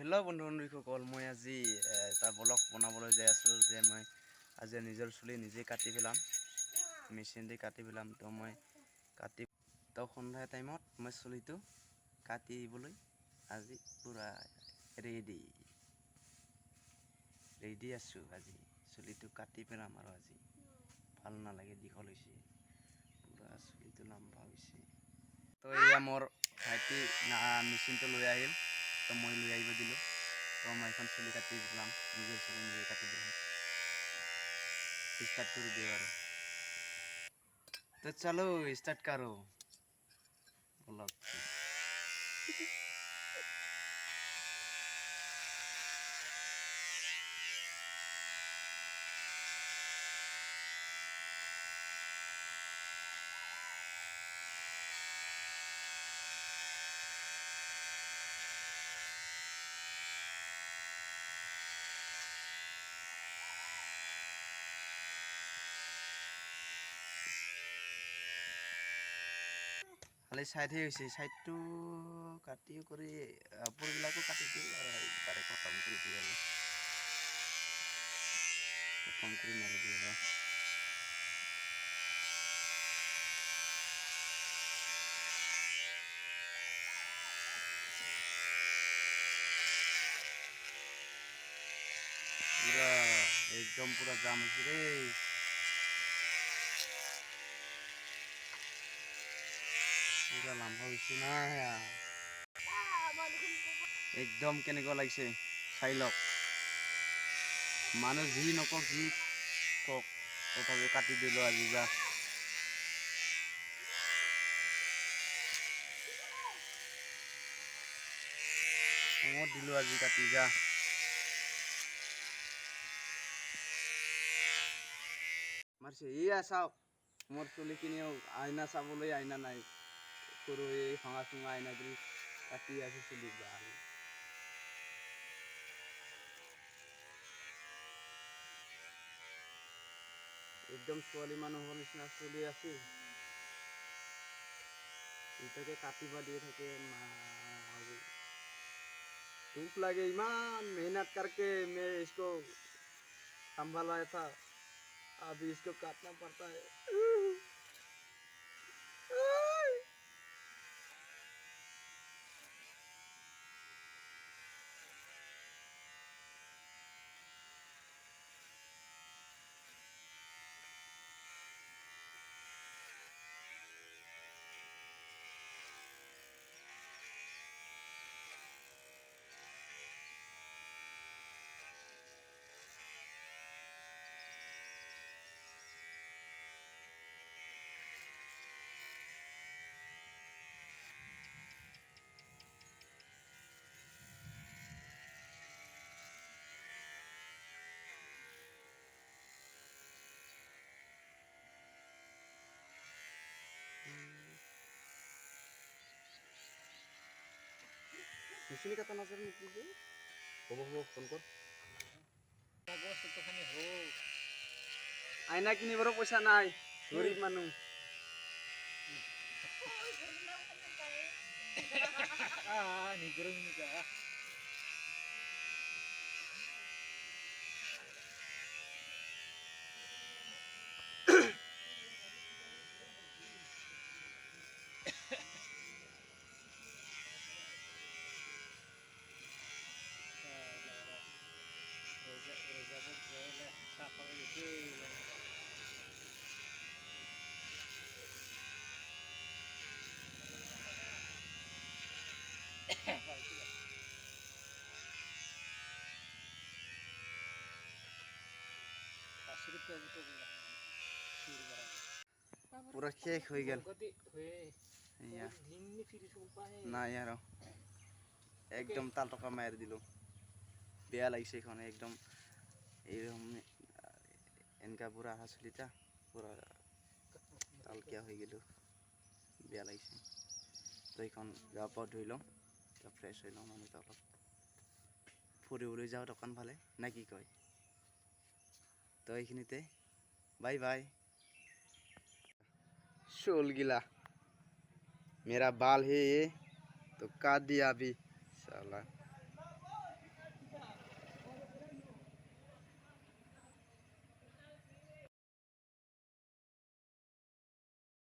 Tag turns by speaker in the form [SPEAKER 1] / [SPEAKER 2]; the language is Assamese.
[SPEAKER 1] হেল্ল' বন্ধু বান্ধৱীসকল, মই আজি এটা ব্লগ বনাবলৈ যাই আছোঁ যে মই আজি নিজৰ চুলি নিজে কাটি পেলাম, মেচিন দি কাটি পেলাম। তো মই সন্ধিয়া টাইমত মই চুলিটো কাটিবলৈ আজি পূৰা ৰেডি আছোঁ। আজি চুলিটো কাটি পেলাম আৰু আজি ভাল নালাগে, দীঘল হৈছে, পূৰা চুলিটো লম্বা হৈছে। তো এয়া মোৰ ভাইটি মেচিনটো লৈ আহিল, তো মই লৈ আহিব দিলোঁ। তো মই এখন চুলি কাটি দিলাম, নিজৰ চুলি নিজে কাটি দিলাম। স্টার্ট করে দিও আর তো চলো স্টার্ট करो ব্লগ। খালি সাইডহে হৈছে, সাইডটো কাটি কৰি ওপৰবিলাকো কাটি দিওঁ আৰু তাৰে খতম কৰি দিওঁ আৰু খতম কৰি মাৰি দিওঁ আৰু পুৰা একদম পুৰা জাম হৈছে দেই। পুৰা লম্বা হৈছে না, একদম কেনেকুৱা লাগিছে চাই লওক। মানুহ যি নকওক, যি কওক, তথাপি কাটি দিলোঁ আজি। যা খঙত দিলোঁ আজি কাটি, যা মাৰিছে। এয়া চাওক, মোৰ চুলিখিনিও আইনা চাবলৈ আইনা নাই, সৰু এই ভঙা চুঙা আইনা দি কাটি আছে চুলি। একদম ছোৱালী মানুহৰ নিচিনা চুলি আছে, ইটাকে কাটিব দিয়ে থাকে। धूप लगे, इमान मेहनत करके मैं इसको संभाला था, अभी इसको काटना पड़ता है। Sini kata Nasir itu, bobo konkor. Aina kini baru pesa naik, gurih manu. Nih gurih nih kah? पूरा शेख हो गया ना यार, एकदम ताल टका मार दिलो, बेया লাগিছে এখন একদম এইরকম এনকা পুরা হাসলিটা পুরা তালকিয়া হয়ে গেল, বেয়া লাগিছে। তো এখন গা পা ধুই লওঁ, তো ফ্ৰেছ হৈ লওঁ, মানে তো অলপ ফুৰিবলৈ যাওঁ দোকান ফালে, না কি কয়? তো এইখিনিতে बाय बाय। शोल गिला मेरा बाल है ये, तो काट दिया अभी साला।